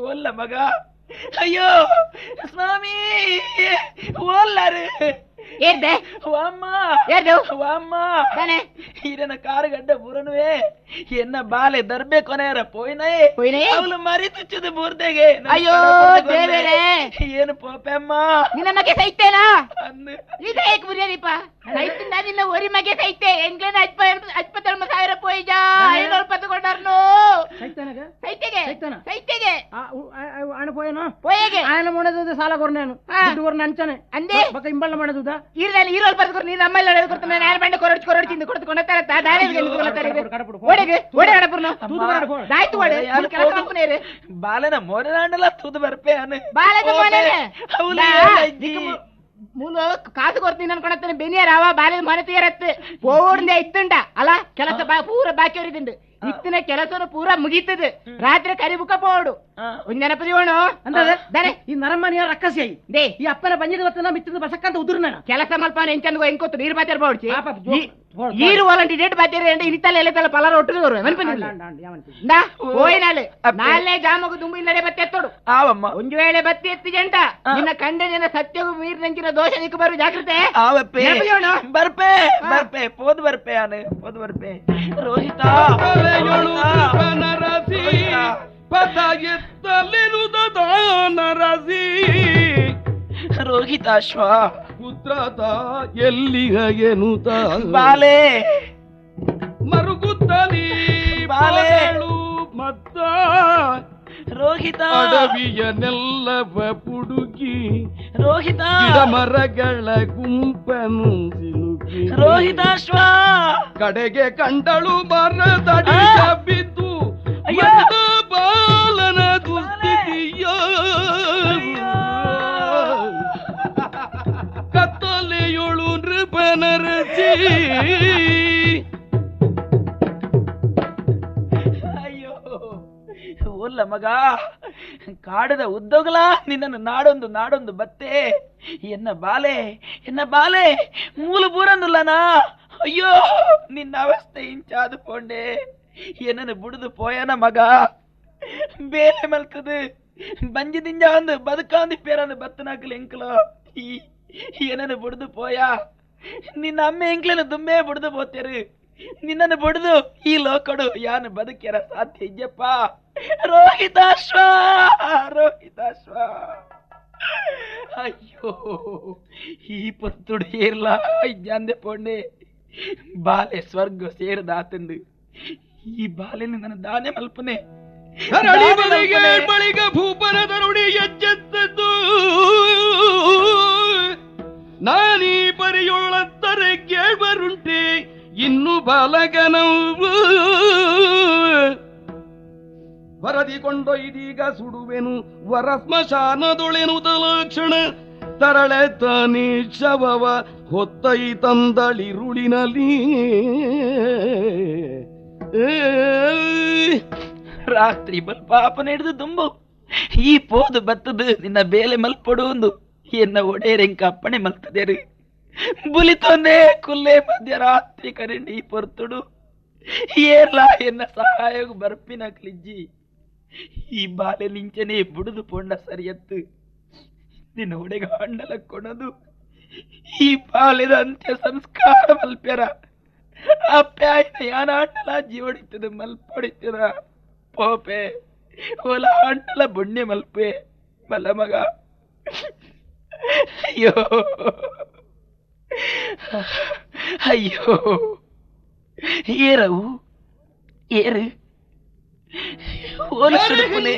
ಓಲ್ಲ ಮಗ ಅಯ್ಯೋ ಸ್ವಾಮಿ ಓಲ್ಲಾರು ಏರ್ದೆ ವಾಮ್ಮ ಏರ್ದು ವಾಮ್ಮ ತಾನೆ ಈರನ ಕಾರುಗಡ್ಡ ಬುರನುವೆ ಎನ್ನ ಬಾಲೆ ದರ್ಬೆ ಕೊನೆಯರ ಪೋಯ್ನೇ ಅವಳು ಮರಿ ತುಚ್ಚದು ಬೂರ್ದೆಗೆ ಅಯ್ಯೋ ದೇವರೇ ಏನು ಪೋಪೆಮ್ಮ ನಿನ್ನ ಮಗೆ ಸೈತೇನಾ ಅಂದು ಈಗ ಏಕ್ ಬುರಿಯನಿಪ್ಪ ಸೈತಿಂದ ನಿನ್ನ ಒರಿ ಮಗೆ ಸೈತೆ ಎಂಗ್ಲೇನ 50,000 ಪೋಯ್ಜಾ 500 ಪತ್ತುಕೊಂಡಾರ್ನು ಸೈತೆಗೆ ಸೈತೆಗೆ ఆయన పోయాను పోయేగే ఆయన మొన్నది సాల కొన్నాను దుడ్డు కొన్న అంచనే అందే పక్క ఇంబళ్ళ మనదుదా ఈరని ఈరోజు పట్టుకొని నేను అమ్మాయిలు అడుగుతున్నాను నేను బండి కొరొచ్చింది కొడుకున్న దాని ఓడేగే ఓడే అడపుర్ను దాయితు ఓడే ಕೆಲಸ ಮಾಡ್ಕೊನೇರೆ ಬಾಲನ ಮೋರನಾಂಡಲ ತೂದು ಬರ್ಪೆ ಅನು ಬಾಲದ ಮನೆನೆ ಮೂಲ ಕಾಸು ಕೊಡ್ತೀನಿ ಅನ್ಕೊಳತ್ತೇನೆ ಬೆನಿಯ ರಾವ ಬಾಲ್ಯದ ಮನೆ ತೀರತ್ತೆ ಪೋಡ್ದೆ ಇತ್ತುಂಟ ಅಲ್ಲ ಕೆಲಸ ಪೂರ ಬಾಕಿ ಹೊರಿದಿಂಡು ಇತ್ತಿನ ಕೆಲಸ ಪೂರಾ ಮುಗೀತದೆ ರಾತ್ರಿ ಕರಿ ಬುಕ್ಕ ಪೋಡು ಒಂದ್ ನೆನಪದಿ ಓಣು ದಾರೆ ಈ ನರಮ್ಮನಿಯ ರಕ್ಕಸಿ ದೇ ಈ ಅಪ್ಪನ ಬಂಜಿದ ಹೊತ್ತನ ಮಿತ್ತದ ಬಸಕ್ಕಂತ ಉದುರ್ನ ಕೆಲಸ ಮಲ್ಪ ಎಂಚಂದ ಎಂಕೊತ್ತು ನೀರು ಬಾತಿರ್ ಬೋಡ್ಚಿ ಈರು ವಾಲಂಟಿ ಡೇಟ್ ಬಾತಿರಿ ಅಂದ್ರೆ ಇನಿತಲ್ಲ ಎಲೆತಲ್ಲ ಪಲರ ಒಟ್ಟಿಗೆ ಬರುವ ಹೋಯ್ನಾಲೆ ನಾಳೆ ಜಾಮಗು ದುಂಬು ಇಲ್ಲಡೆ ಬತ್ತಿ ಎತ್ತೋಡು ಆವಮ್ಮ ಒಂದು ವೇಳೆ ಬತ್ತಿ ಎತ್ತಿ ಜಂಟ ನಿನ್ನ ಕಂಡೆ ನಿನ್ನ ಸತ್ಯವು ಮೀರ್ ನಂಚಿನ ದೋಷ ನಿಕ್ಕು ಬರು ಜಾಗ್ರತೆ ಆವಪ್ಪೆ ಬರ್ಪೆ ಬರ್ಪೆ ಪೋದ್ ಬರ್ಪೆ ಆನೆ ಪೋದ್ ಬರ್ಪೆ ರೋಹಿತ ನರಸಿ ಪದ ಎತ್ತಲಿರುದ ನರಸಿ ರೋಹಿತಾಶ್ವ ಪುತ್ರದ ಎಲ್ಲಿಗ ಎನ್ನುತ್ತ ಬಾಲೆ ಮರುಗುತ್ತಲಿ ಬಾಲೆ ಮತ್ತ ರೋಹಿತ ಅಡವಿಯ ನೆಲ್ಲವ ಪುಡುಕಿ ರೋಹಿತ ಗಿಡ ಮರಗಳ ಗುಂಪನು ಸಿಲುಕಿ ರೋಹಿತಾಶ್ವ ಕಡೆಗೆ ಕಂಡಳು ಮರದಡಿ ಬಿದ್ದು ಬಾಲನ ದುಸ್ಥಿತಿಯ ಕತ್ತಲೆಯೊಳು ನೃಪನರಸಿ ಅಯ್ಯೋ ಓಲ್ಲ ಮಗ ಕಾಡದ ಉದ್ದೋಗಲ ನಿನ್ನನ್ನು ನಾಡೊಂದು ಬತ್ತೆ ಎನ್ನ ಬಾಲೆ ಮೂಲ ಬೂರಂದುಲ್ಲನಾ ಅಯ್ಯೋ ನಿನ್ನ ಅವಸ್ಥೆ ಇಂಚಾದು ಪೋಂಡೆ ಏನನ್ನು ಬುಡಿದು ಪೋಯನ ಮಗ ಬೇಲೆ ಮಲ್ತದು ಬಂಜಿದಿಂಜ ಒಂದು ಬದುಕಾಂದಿ ಪೇರಂದು ಬತ್ತನಾಕಲು ಎಂಕಲು ಏನನ್ನು ಬುಡಿದು ಪೋಯ ನಿನ್ನ ಅಮ್ಮ ಎಂಕ್ಲನ್ನು ದುಮ್ಮೆ ಬುಡಿದು ಪೋತೇರು ನಿನ್ನನ್ನು ಬುಡಿದು ಈ ಲೋಕಡು ಯಾನು ಬದುಕ್ಯಾರ ಸಾಧ್ಯ ಇಜ್ಜಪ್ಪ ರೋಹಿತಾಶ್ವ ಅಯ್ಯೋ ಈ ಪತ್ತುಡು ಏರ್ಲ ಇಜ್ಜಂದೆ ಪೋಂಡೆ ಬಾಲೆ ಸ್ವರ್ಗ ಸೇರದಾತಂದು ಈ ಬಾಲೆನ ನನ್ನ ದಾನೆ ಮಲ್ಪನೆ ಬಳಿಗ ಭೂಪನ ತರುಡಿ ಎಚ್ಚೆತ್ತದ್ದು ನಾನೀ ಪರಿಯೊಳತ್ತರೆ ಕೇಳ್ಬರುಂಟೆ ಇನ್ನು ಬಾಲಕನವು ವರದಿ ಕೊಂಡೊಯ್ದೀಗ ಸುಡುವೆನು ವರ ಸ್ಮಶಾನದೊಳೆನು ತಲಕ್ಷಣ ತರಳೆ ತಾನೇ ಶವವ ಹೊತ್ತೈ ತಂದಳಿರುಳಿನಲ್ಲಿ ರಾತ್ರಿ ಪಾಪನ ಹಿಡಿದು ತುಂಬು ಈ ಪೋದು ಬತ್ತದು ನಿನ್ನ ಬೇಲೆ ಮಲ್ಪಡು ಒಂದು ಎನ್ನ ಒಡೆಯರೆಂಕ ಅಪ್ಪಣೆ ಮಲ್ತದೇರು ಬುಲಿತೊಂದೆ ಕುಲ್ಲೆ ಮಧ್ಯರಾತ್ರಿ ಕರೆಂಡಿ ಪೊರ್ತುಡು ಏರ್ಲ ಎನ್ನ ಸಹಾಯ ಬರ್ಪಿನ ಕ್ಲಿಜ್ಜಿ ಈ ಬಾಲೆ ಲಿಂಚನೆ ಬುಡುದು ಪೊಂಡ ಸರಿಯತ್ತು ನಿನ್ನ ಒಡೆಗ ಹಂಡಲ ಕೊಡದು ಈ ಬಾಲೆದ ಅಂತ್ಯ ಸಂಸ್ಕಾರ ಮಲ್ಪ್ಯರ ಅಪ್ಪಾಯಿನ ಯಾನ ಹಂಡಲ ಜೀವಡಿತದ ಮಲ್ಪೊಡಿತದ ಪೋಪೆ ಓಲ ಹಂಡಲ ಬುಣ್ಯ ಮಲ್ಪೆ ಮಲ್ಲ ಮಗ ಅಯ್ಯೋ ಅಯ್ಯೋ ಏರವು ಏರು ಓಲಿಸುಡುಪುನೆ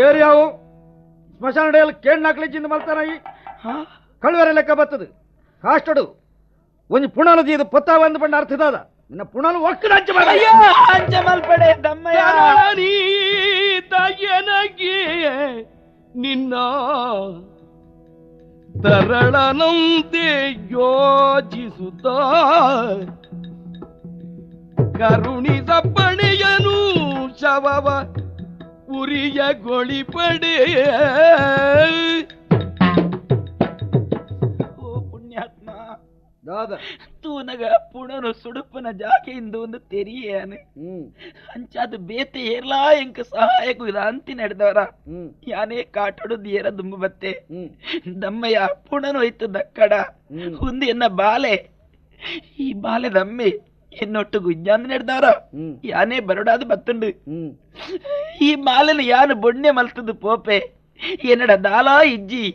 ಏರಿಯಾವು ಸ್ಮಶಾನ ಡೇಯಲ್ಲಿ ಕೇಳ್ನಾಕ್ಲಿಚ್ಚಿಂದ ಮಲ್ತಾನಾಯಿ ಕಳುವರೆ ಲೆಕ್ಕ ಬರ್ತದೆ ಕಾಷ್ಟಡು ಒಂದು ಪುಣನದಿ ಇದು ಪೊತ್ತ ಒಂದು ಬಂಡ ಅರ್ಥದಾದ ನಿನ್ನ ಪುಣನು ಒಕ್ಕದ ಅಂಚ ಮಲ್ಪಡೆ ದಮ್ಮಯ್ಯ ತಾಯನಗೆ ನಿನ್ನ ತರಳನಂತೆ ಯೋಚಿಸುತ್ತ ಕರುಣಿಸಪ್ಪಣೆಯನು ಶವವ ಉರಿಯ ಗೊಳಿಪಡೆ ಓ ಪುಣ್ಯಾತ್ಮ ದಾದ ತೂನಗ ಪುಣನು ಸುಡುಪನ ಜಾಗೆಯಿಂದ ಒಂದು ತೆರಿಯೇನು ಅಂಚಾದ ಬೇತೆ ಏರ್ಲಾ ಎಂಕ ಸಹಾಯಕ್ಕೂ ಇದು ಅಂತಿ ನಡೆದವರ ಯಾನೇ ಕಾಟೊಡುದು ಏರ ದುಂಬ ಬತ್ತೆ ದಮ್ಮಯ್ಯ ಪುಣನು ಹೋಯ್ತು ದಕ್ಕಡ ಹುಂದಿ ಎನ್ನ ಬಾಲೆ ಈ ಬಾಲೆ ದಮ್ಮಿ ಎನ್ನೊಟ್ಟು ಗುಜ್ಜಾಂದು ನಡೆದವರ ಯಾನೇ ಬರಡಾದು ಬತ್ತುಂಡು ಈ ಬಾಲೆನ ಯಾನು ಬೊಣ್ಣೆ ಮಲ್ತದು ಪೋಪೆ ಏನಡ ದಾಲಾ ಇಜ್ಜಿ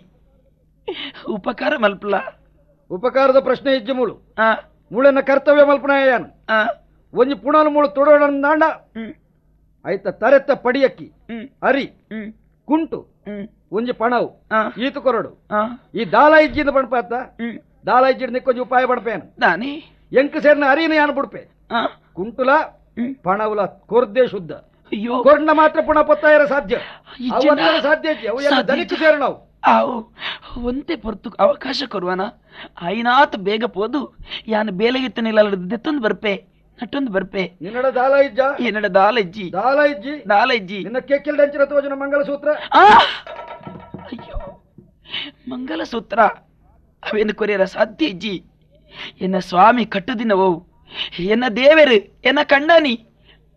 ಉಪಕಾರ ಮಲ್ಪಲ ಉಪಕಾರದ ಪ್ರಶ್ನೆ ಇಜ್ಜಿ ಮೂಳು ಮೂಳನ್ನ ಕರ್ತವ್ಯ ಮಲ್ಪನಾಯನು ಒಂಜಿ ಪುಣನು ಮೂಳು ತೊಡೋಡ ದಾಂಡ ಆಯ್ತ ತರೆತ್ತ ಪಡಿಯಕ್ಕಿ ಅರಿ ಕುಂಟು ಒಂಜಿ ಪಣವು ಈತು ಕೊರಡು ಈ ದಾಲ ಇಜ್ಜಿಂದ ಬಣ್ಪಾತ ದಾಲ ಇಜ್ಜಿಡ್ ನಿಕ್ಕೊಂಜಿ ಉಪಾಯ ಬಣ್ಪೇನು ನಾನೇ ಎಂಕ ಸೇರ್ನ ಅರಿನ ಯಾನು ಬಿಡ್ಪೆ ಕುಂಟುಲ ಪಣವುಲ ಕೊರ್ದೆ ಶುದ್ಧ ಅಯ್ಯೋ ಕೊರ್ಣ ಮಾತ್ರ ಪುನಃ ಪೊತ್ತಾಯರ ಸಾಧ್ಯ ಈ ಅವು ಜನ- ಒಂದರ ಸಾಧ್ಯ ಇಜ್ಜಿ. ಅವು ಎಲ್ಲ ಸಾಧ್ಯ ದಲಿತ ಇಜ್ಜಿ. ಸೇರು ನಾವು ಆವು ಒಂದೇ ಪೊರ್ತು ಅವಕಾಶ ಕೊರುವನ ಐನಾತ್ ಬೇಗ ಪೋದು ಯಾನು ಬೇಲೆಗಿತ್ತನಿಲ್ಲ ದೆತ್ತೊಂದು ಬರ್ಪೆ ನಟ್ಟೊಂದು ಬರ್ಪೆ ನಿನ್ನಡ ದಾಲ ಇಜ್ಜ ಏನಡ ದಾಲ ಇಜ್ಜಿ ದಾಲ ಇಜ್ಜಿ ದಾಲ ಇಜ್ಜಿ ನಿನ್ನ ಕೆಕ್ಕಿಲ್ ದಂಚಿನ ತೋಜನ ಮಂಗಲಸೂತ್ರ ಆ! ಅಯ್ಯೋ ಮಂಗಲಸೂತ್ರ ಅವೇನು ಕೊರಿಯರ ಸಾಧ್ಯ ಇಜ್ಜಿ ಎನ್ನ ಸ್ವಾಮಿ ಕಟ್ಟುದಿನವೋ ಎನ್ನ ದೇವರು ಎನ್ನ ಕಣ್ಣನಿ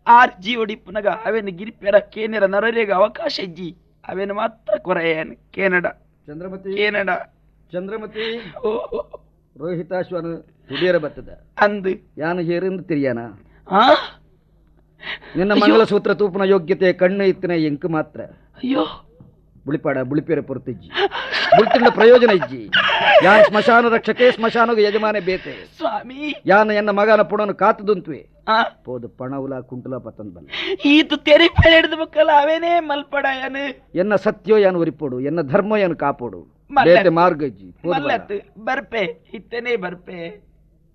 ಆರ್ ಜಿ ಒಡಿಪ್ಪುನಗ ಅವೇನು ಗಿರಿಪೆರ ಕೇನೆರ ನರರೇಗ ಅವಕಾಶ ಇಜ್ಜಿ ಅವೇನು ಮಾತ್ರ ಕೊರೆಯನ್ ಕೇನಡ ಚಂದ್ರಮತಿ ಕೇನಡ ಚಂದ್ರಮತಿ ಓ ರೋಹಿತಾಶ್ವನ ತುಡಿಯರ ಬತ್ತದ ಅಂದು ಯಾನು ಹೇರಿಂದ ತಿರಿಯಾನ ಆ ನಿನ್ನ ಅಯ್ಯೋ. ಮಂಗಲಸೂತ್ರ ತೂಪನ ಯೋಗ್ಯತೆ ಕಣ್ಣು ಇತ್ತಿನ ಎಂಕು ಮಾತ್ರ ಅಯ್ಯೋ ಬುಳಿಪಾಡ ಬುಳಿಪೇರ ಪೊರ್ತಿಜ್ಜಿ ಬುಳ್ತಿಂಡ ಪ್ರಯೋಜನ ಇಜ್ಜಿ ಯಾನ್ ಸ್ಮಶಾನ ರಕ್ಷಕೆ ಸ್ಮಶಾನಗ ಯಜಮಾನೆ ಬೇತೆ ಸ್ವಾಮಿ ಯಾನ ಎನ್ನ ಮಗನ ಪುಣನು ಕಾತುದುಂತ್ವೆ ಆ ಪೋದು ಪಣವುಲ ಕುಂಟುಲ ಪತನ್ ಬಲ್ಲ ಈತು ತೆರೆ ಹಿಡಿದ ಮಕ್ಕಳು ಅವೇನೇ ಮಲ್ಪಡಯನು ಎನ್ನ ಸತ್ಯೋ ಯಾನು ಒರಿಪೋಡು ಎನ್ನ ಧರ್ಮ ಯಾನು ಕಾಪೋಡು ಮಲ್ಲ- ಬೇತೆ ಮಾರ್ಗ ಇಜ್ಜಿ ಪೋದು ಬಲ್ಲ. ಮಲ್ಲತ್ತು ಬರ್ಪೆ ಇತ್ತನೇ ಬರ್ಪೆ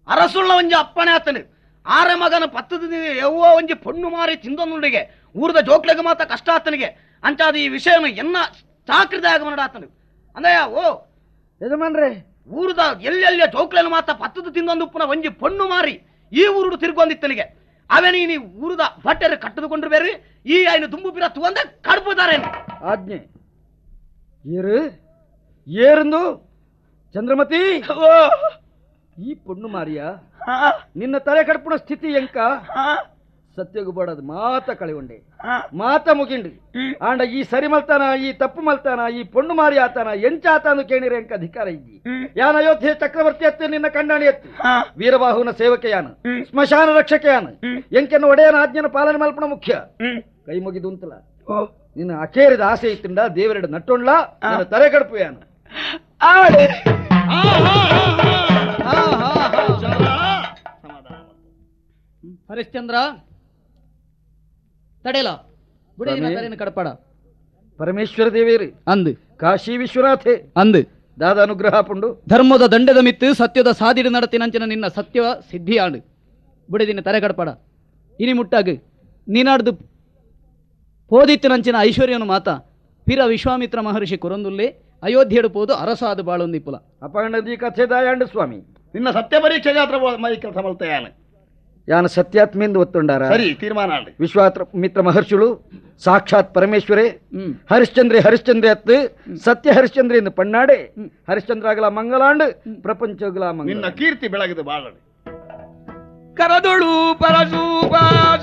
ಅರಸುಳ್ಳ ಒಂಜಿ ಅಪ್ಪಣೆ ಆತನು ಆರ ಮಗನ ಪತ್ತದ ಯವ್ವ ಒಂಜಿ ಪೊಣ್ಣು ಮಾರಿ ತಿಂದೊಂದುಂಡಿಗೆ ಊರದ ಜೋಕ್ಲೆಗೆ ಮಾತ ಕಷ್ಟ ಆತನಿಗೆ ಅಂಚಾದ ಈ ವಿಷಯನು ಎನ್ನ ಚಾಕ್ರಿದ ಆಗಮನಡ ಆತನು ಅಂದಯ್ಯ ಓ ಯಜಮಾನ್ರೆ ಊರದ ಎಲ್ಲೆಲ್ಲ ಜೋಕ್ಲೆನು ಮಾತ ಪತ್ತದ ತಿಂದೊಂದು ಉಪ್ಪುನ ಒಂಜಿ ಪೊಣ್ಣು ಮಾರಿ ಈ ಊರುಡು ತಿರುಗೊಂದಿತ್ತನಿಗೆ ಅವೇನಿ ನೀ ಊರದ ಬಟ್ಟೆರು ಕಟ್ಟದುಕೊಂಡ್ರು ಬೇರೆ ಈ ಐನು ದುಂಬು ಬಿರ ತುವಂದ ಕಡ್ಬೋದಾರೇನು ಆಜ್ಞೆ ಏರು ಏರಂದು ಚಂದ್ರಮತಿ ಓ ಈ ಪೊಣ್ಣು ಮಾರಿಯ ಆ, ನಿನ್ನ ತಲೆ ಕಡ್ಪುಣ ಸ್ಥಿತಿ ಎಂಕ ಆ, ಸತ್ಯಗು ಬಡದ್ ಮಾತ ಕಳಿಗೊಂಡೆ ಆ. ಮಾತ ಮುಗಿಂಡು ಆಂಡ ಈ ಸರಿ ಮಲ್ತಾನ ಈ ತಪ್ಪು ಮಲ್ತಾನ ಈ ಪೊಣ್ಣು ಮಾರಿ ಆತಾನ ಎಂಚಾತಾನು ಕೇಣಿರೆ ಎಂಕ ಅಧಿಕಾರ ಇದ್ದಿ ಯಾನ ಅಯೋಧ್ಯೆ ಚಕ್ರವರ್ತಿ ಎತ್ತು ನಿನ್ನ ಕಂಡಾಣಿ ಎತ್ತು ಆ. ವೀರಬಾಹುನ ಸೇವಕೆಯಾನ ಸ್ಮಶಾನ ರಕ್ಷಕೆಯಾನ ಎಂಕೆನ್ನು ಒಡೆಯನ ಆಜ್ಞನ ಪಾಲನೆ ಮಲ್ಪಣ ಮುಖ್ಯ ಕೈ ಮುಗಿದು ಅಂತಲ ಓ ನಿನ್ನ ಅಖೇರಿದ ಆಸೆ ಇತ್ತಿಂದ ದೇವರೆಡು ನಟ್ಟೊಂಡ್ಲ ನನ್ನ ತಲೆ ಕಡುಪು ಯಾನು ಆಡೆ ಹರಿಶ್ಚಂದ್ರ ತಡೆಲ ಸ್ವಾಮಿ. ತರೇನು ಕಡಪಡ ಪರಮೇಶ್ವರ ದೇವೇರಿ ಅಂದು ಕಾಶಿ ವಿಶ್ವನಾಥೆ ಅಂದು ದಾದ ಅನುಗ್ರಹ ಪುಂಡು ಧರ್ಮದ ದಂಡದ ಮಿತ್ತು ಸತ್ಯದ ಸಾದಿರು ನಡತಿನಂಚಿನ ನಿನ್ನ ಸತ್ಯ ಸಿದ್ಧಿಯಾಡು ಬುಡಿದಿನ ತರೆ ಕಡಪಡ ಇನಿ ಮುಟ್ಟಾಗ ನೀನಾಡ್ದು ಪೋದಿತ್ತಿನಂಚಿನ ಐಶ್ವರ್ಯನು ಮಾತ ಪಿರ ವಿಶ್ವಾಮಿತ್ರ ಮಹರ್ಷಿ ಕುರಂದುಲ್ಲೆ ಅಯೋಧ್ಯೆಡು ಪೋದು ಅರಸಾದು ಬಾಳೊಂದಿಪ್ಪುಲ ಅಪರ್ಣದಿ ಕಥೆ ದಾಯಾಂಡು ಸ್ವಾಮಿ ನಿನ್ನ ಸತ್ಯ ಪರೀಕ್ಷೆಗೆ ಮಾತ್ರ ಮೈ ಕೆಲಸ ಮಲ್ತಯಾನ ಯಾನ ಸತ್ಯಾತ್ಮೆಂದು ಒತ್ತುಂಡಾರ ಸರಿ ತೀರ್ಮಾನ ಆಡಿ ವಿಶ್ವಾಮಿತ್ರ ಮಹರ್ಷಿಗಳು ಸಾಕ್ಷಾತ್ ಪರಮೇಶ್ವರೇ ಹರಿಶ್ಚಂದ್ರ ಅತ್ತು ಸತ್ಯ ಹರಿಶ್ಚಂದ್ರ ಎಂದು ಪಣ್ಣಾಡೆ ಹರಿಶ್ಚಂದ್ರಾಗಲ ಮಂಗಲಾಂಡ್ ಪ್ರಪಂಚಗಲ ಮಂಗಲ ನಿನ್ನ ಕೀರ್ತಿ ಬೆಳಗಿದೆ ಬಾಳಡಿ ಕರದೊಳು ಪರಶೂಪ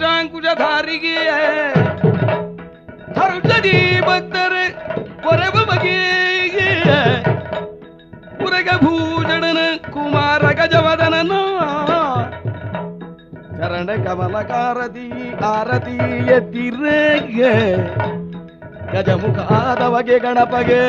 ಶಾಂಕುಶಧಾರಿಗೆ ಹರುಷದಿ ಭಕ್ತರೆ ಕೊರೆವ ಬಗೆಗೆ ಪುರಗ ಭೂಷಣನ ಕುಮಾರ ಗಜವದನನ ಚರಣ ಕಮಲಕಾರತಿ ಆರತಿ ಎತ್ತಿರೆಗೆ ಗಜಮುಖಾದವಗೆ ಗಣಪಗೆ